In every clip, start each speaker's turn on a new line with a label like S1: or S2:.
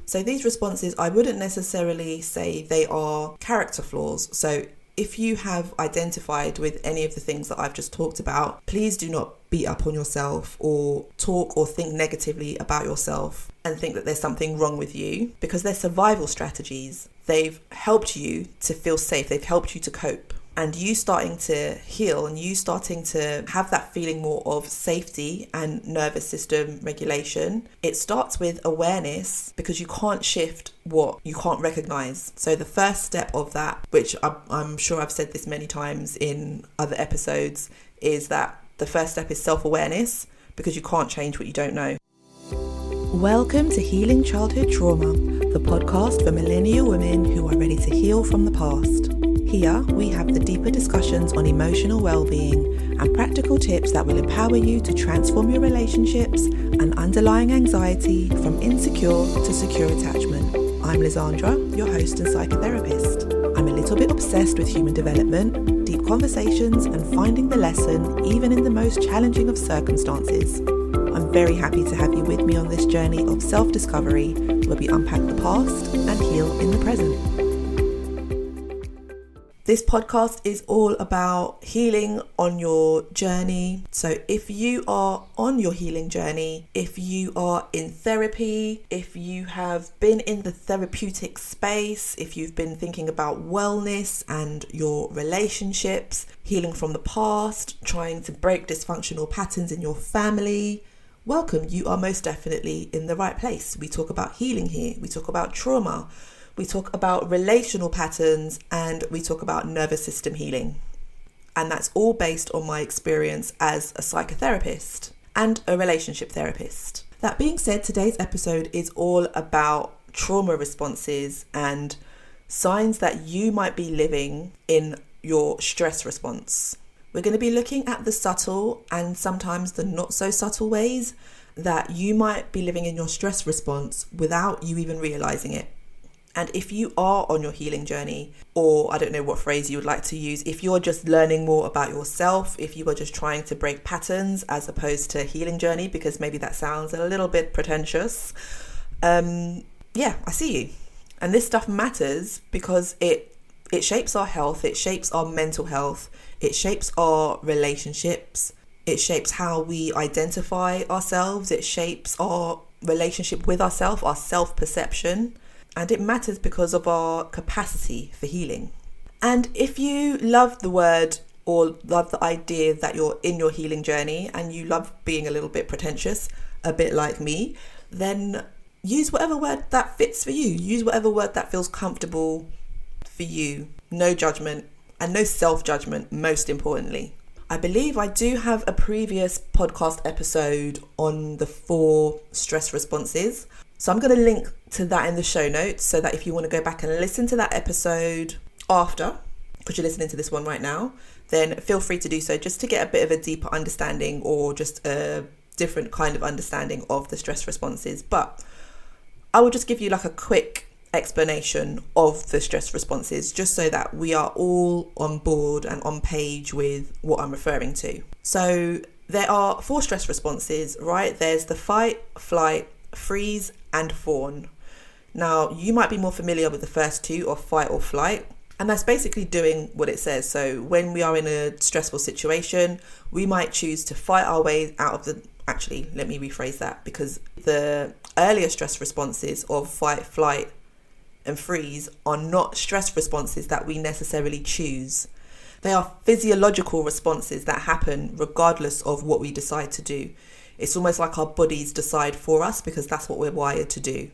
S1: So these responses, I wouldn't necessarily say they are character flaws. So if you have identified with any of the things that I've just talked about, please do not beat up on yourself or talk or think negatively about yourself and think that there's something wrong with you, because they're survival strategies. They've helped you to feel safe. They've helped you to cope. And you starting to heal and you starting to have that feeling more of safety and nervous system regulation, it starts with awareness, because you can't shift what you can't recognize. So the first step of that, which I'm sure I've said this many times in other episodes, is that the first step is self-awareness, because you can't change what you don't know. Welcome to Healing Childhood Trauma, the podcast for millennial women who are ready to heal from the past. Here, we have the deeper discussions on emotional well-being and practical tips that will empower you to transform your relationships and underlying anxiety from insecure to secure attachment. I'm Lizandra, your host and psychotherapist. I'm a little bit obsessed with human development, deep conversations, and finding the lesson even in the most challenging of circumstances. I'm very happy to have you with me on this journey of self-discovery, where we unpack the past and heal in the present. This podcast is all about healing on your journey. So if you are on your healing journey, if you are in therapy, if you have been in the therapeutic space, if you've been thinking about wellness and your relationships, healing from the past, trying to break dysfunctional patterns in your family, welcome. You are most definitely in the right place. We talk about healing here. We talk about trauma. We talk about relational patterns, and we talk about nervous system healing. And that's all based on my experience as a psychotherapist and a relationship therapist. That being said, today's episode is all about trauma responses and signs that you might be living in your stress response. We're going to be looking at the subtle and sometimes the not so subtle ways that you might be living in your stress response without you even realizing it. And if you are on your healing journey, or I don't know what phrase you would like to use, if you're just learning more about yourself, if you are just trying to break patterns as opposed to healing journey, because maybe that sounds a little bit pretentious, I see you. And this stuff matters because it shapes our health, it shapes our mental health, it shapes our relationships, it shapes how we identify ourselves, it shapes our relationship with ourselves, our self-perception. And it matters because of our capacity for healing. And if you love the word or love the idea that you're in your healing journey and you love being a little bit pretentious, a bit like me, then use whatever word that fits for you. Use whatever word that feels comfortable for you. No judgment and no self-judgment, most importantly. I believe I do have a previous podcast episode on the 4 stress responses. So I'm going to link to that in the show notes so that if you want to go back and listen to that episode after, because you're listening to this one right now, then feel free to do so just to get a bit of a deeper understanding or just a different kind of understanding of the stress responses. But I will just give you like a quick explanation of the stress responses just so that we are all on board and on page with what I'm referring to. So there are 4 stress responses, right? There's the fight, flight, freeze and fawn. Now, you might be more familiar with the first 2, or fight or flight, and that's basically doing what it says. So when we are in a stressful situation, we might choose to fight our way out of the... Actually, let me rephrase that, because the earlier stress responses of fight, flight and freeze are not stress responses that we necessarily choose. They are physiological responses that happen regardless of what we decide to do. It's almost like our bodies decide for us because that's what we're wired to do.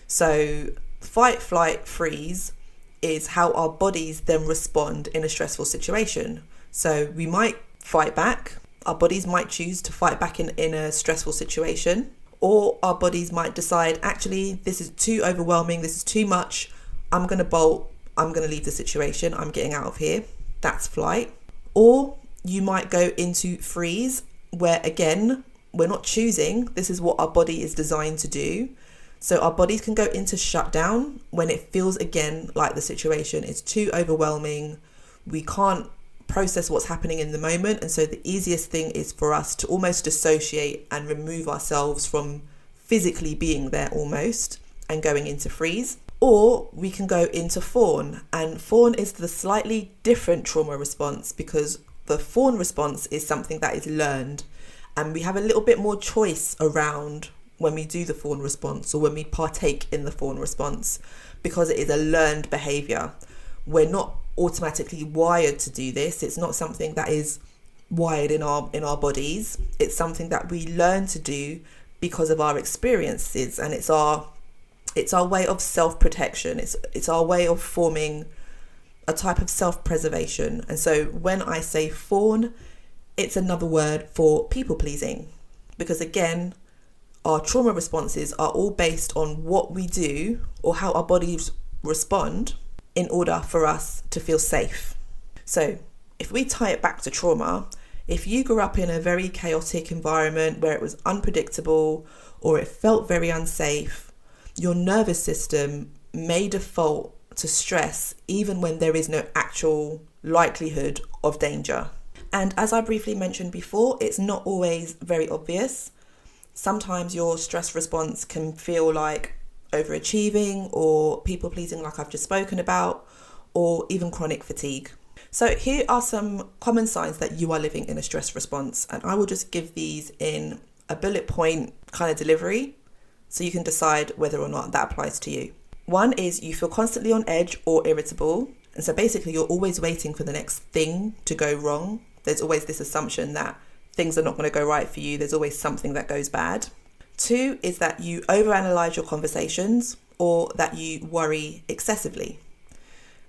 S1: So fight, flight, freeze is how our bodies then respond in a stressful situation. So we might fight back. Our bodies might choose to fight back in a stressful situation. Or our bodies might decide, actually, this is too overwhelming. This is too much. I'm going to bolt. I'm going to leave the situation. I'm getting out of here. That's flight. Or you might go into freeze, where again, we're not choosing. This is what our body is designed to do. So our bodies can go into shutdown when it feels again like the situation is too overwhelming. We can't process what's happening in the moment. And so the easiest thing is for us to almost dissociate and remove ourselves from physically being there almost. and going into freeze. Or we can go into fawn, and fawn is the slightly different trauma response, because the fawn response is something that is learned, and we have a little bit more choice around when we do the fawn response or when we partake in the fawn response, because it is a learned behavior. We're not automatically wired to do this. It's not something that is wired in our bodies. It's something that we learn to do because of our experiences, and it's our way of self-protection. It's our way of forming a type of self-preservation. And so when I say fawn, it's another word for people-pleasing, because again, our trauma responses are all based on what we do or how our bodies respond in order for us to feel safe. So if we tie it back to trauma, if you grew up in a very chaotic environment where it was unpredictable or it felt very unsafe, your nervous system may default to stress even when there is no actual likelihood of danger. And as I briefly mentioned before, it's not always very obvious. Sometimes your stress response can feel like overachieving or people-pleasing, like I've just spoken about, or even chronic fatigue. So here are some common signs that you are living in a stress response, and I will just give these in a bullet point kind of delivery, so you can decide whether or not that applies to you. One is you feel constantly on edge or irritable. And so basically you're always waiting for the next thing to go wrong. There's always this assumption that things are not going to go right for you. There's always something that goes bad. Two is that you overanalyze your conversations, or that you worry excessively.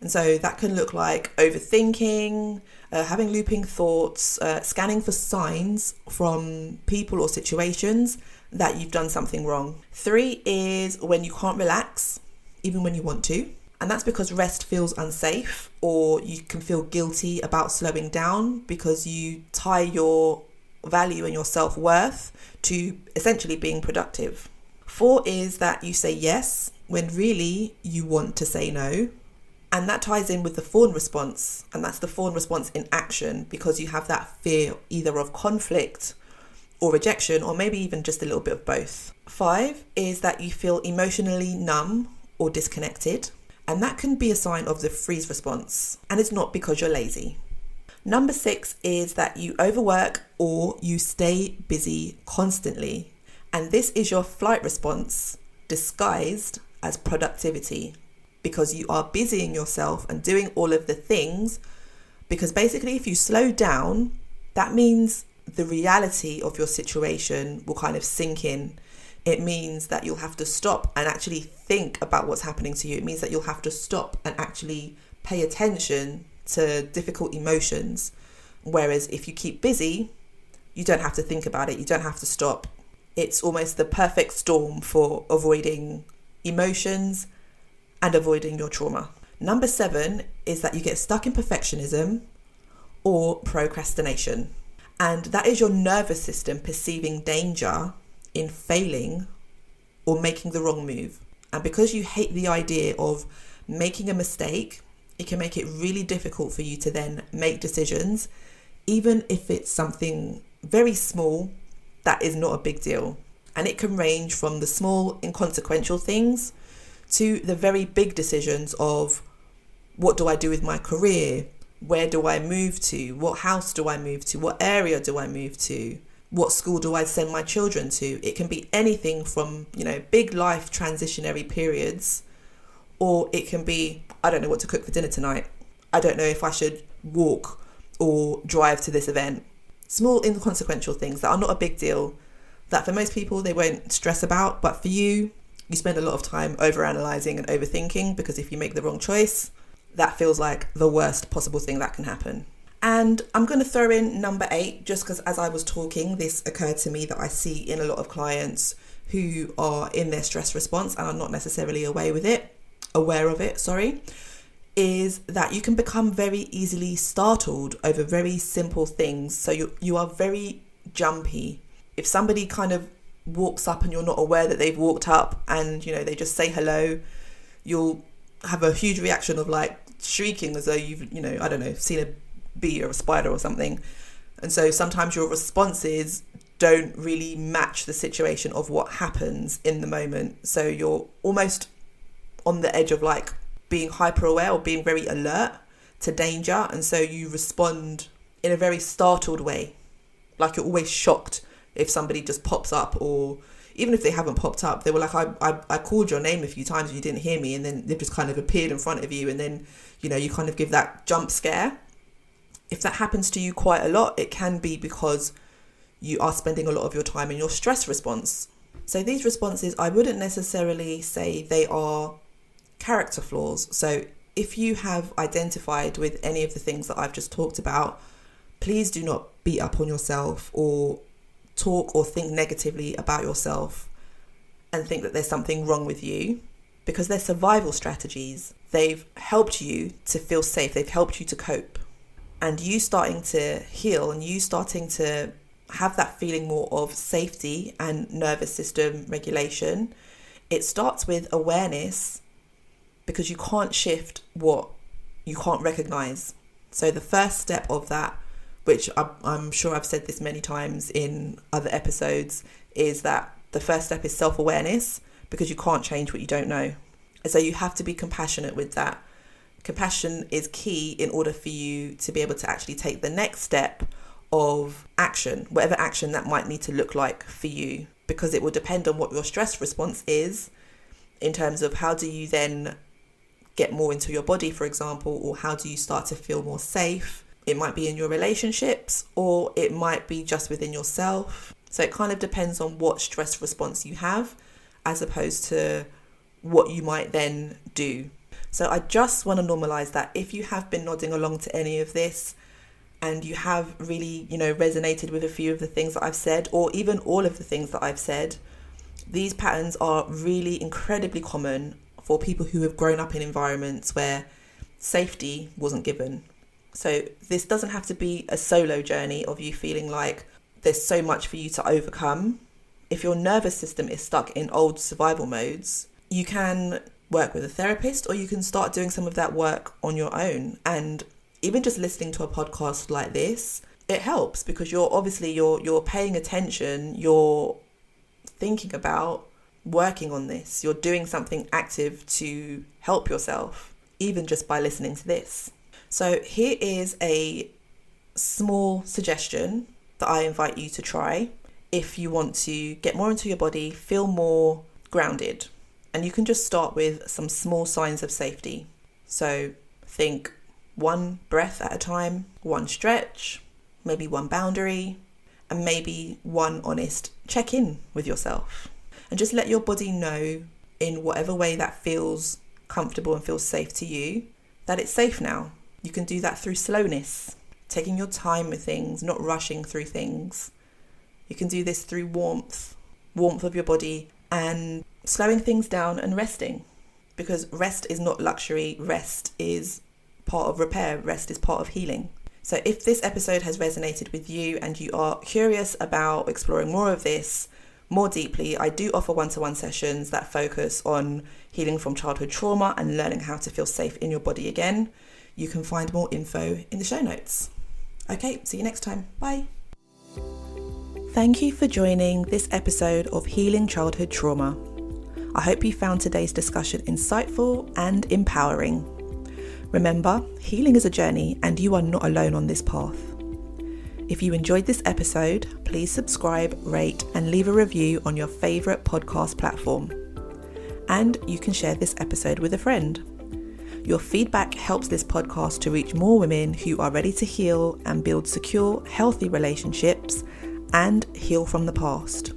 S1: And so that can look like overthinking, having looping thoughts, scanning for signs from people or situations that you've done something wrong. Three is when you can't relax, even when you want to. And that's because rest feels unsafe, or you can feel guilty about slowing down because you tie your value and your self-worth to essentially being productive. Four is that you say yes when really you want to say no. And that ties in with the fawn response. And that's the fawn response in action, because you have that fear either of conflict or rejection, or maybe even just a little bit of both. Five is that you feel emotionally numb or disconnected. And that can be a sign of the freeze response. And it's not because you're lazy. Number six is that you overwork or you stay busy constantly. And this is your flight response disguised as productivity, because you are busying yourself and doing all of the things. Because basically, if you slow down, that means the reality of your situation will kind of sink in. It means that you'll have to stop and actually think about what's happening to you. It means that you'll have to stop and actually pay attention to difficult emotions. Whereas if you keep busy, you don't have to think about it. You don't have to stop. It's almost the perfect storm for avoiding emotions and avoiding your trauma. Number seven is that you get stuck in perfectionism or procrastination. And that is your nervous system perceiving danger in failing or making the wrong move. And because you hate the idea of making a mistake, it can make it really difficult for you to then make decisions, even if it's something very small that is not a big deal. And it can range from the small inconsequential things to the very big decisions of, what do I do with my career? Where do I move to? What house do I move to? What area do I move to? What school do I send my children to? It can be anything from, big life transitionary periods, or it can be, I don't know what to cook for dinner tonight. I don't know if I should walk or drive to this event. Small inconsequential things that are not a big deal, that for most people they won't stress about, but for you, you spend a lot of time overanalyzing and overthinking, because if you make the wrong choice, that feels like the worst possible thing that can happen. And I'm going to throw in number 8, just because as I was talking, this occurred to me that I see in a lot of clients who are in their stress response and are not necessarily aware of it, is that you can become very easily startled over very simple things. So you are very jumpy. If somebody kind of walks up and you're not aware that they've walked up, and they just say hello, you'll have a huge reaction of like shrieking as though you've seen a bee or a spider or something. And so sometimes your responses don't really match the situation of what happens in the moment. So you're almost on the edge of like being hyper aware or being very alert to danger. And so you respond in a very startled way. Like you're always shocked if somebody just pops up, or even if they haven't popped up, they were like, I called your name a few times and you didn't hear me. And then they've just kind of appeared in front of you. And then, you know, you kind of give that jump scare. If that happens to you quite a lot, it can be because you are spending a lot of your time in your stress response. So these responses, I wouldn't necessarily say they are character flaws. So if you have identified with any of the things that I've just talked about, please do not beat up on yourself or talk or think negatively about yourself and think that there's something wrong with you, because they're survival strategies. They've helped you to feel safe. They've helped you to cope. And you starting to heal and you starting to have that feeling more of safety and nervous system regulation, it starts with awareness, because you can't shift what you can't recognize. So the first step of that, which I'm sure I've said this many times in other episodes, is that the first step is self-awareness, because you can't change what you don't know. And so you have to be compassionate with that. Compassion is key in order for you to be able to actually take the next step of action, whatever action that might need to look like for you, because it will depend on what your stress response is in terms of how do you then get more into your body, for example, or how do you start to feel more safe. It might be in your relationships, or it might be just within yourself. So it kind of depends on what stress response you have, as opposed to what you might then do. So I just want to normalize that if you have been nodding along to any of this and you have really, resonated with a few of the things that I've said, or even all of the things that I've said, these patterns are really incredibly common for people who have grown up in environments where safety wasn't given. So this doesn't have to be a solo journey of you feeling like there's so much for you to overcome. If your nervous system is stuck in old survival modes, you can work with a therapist, or you can start doing some of that work on your own. And even just listening to a podcast like this, it helps, because you're paying attention, you're thinking about working on this, you're doing something active to help yourself, even just by listening to this. So here is a small suggestion that I invite you to try if you want to get more into your body, feel more grounded. And you can just start with some small signs of safety. So think one breath at a time, one stretch, maybe one boundary, and maybe one honest check-in with yourself. And just let your body know, in whatever way that feels comfortable and feels safe to you, that it's safe now. You can do that through slowness, taking your time with things, not rushing through things. You can do this through warmth of your body, and slowing things down and resting, because rest is not luxury. Rest is part of repair. Rest is part of healing. So if this episode has resonated with you and you are curious about exploring more of this more deeply, I do offer one-to-one sessions that focus on healing from childhood trauma and learning how to feel safe in your body again. You can find more info in the show notes. Okay, see you next time. Bye. Thank you for joining this episode of Healing Childhood Trauma. I hope you found today's discussion insightful and empowering. Remember, healing is a journey and you are not alone on this path. If you enjoyed this episode, please subscribe, rate, and leave a review on your favourite podcast platform. And you can share this episode with a friend. Your feedback helps this podcast to reach more women who are ready to heal and build secure, healthy relationships and heal from the past.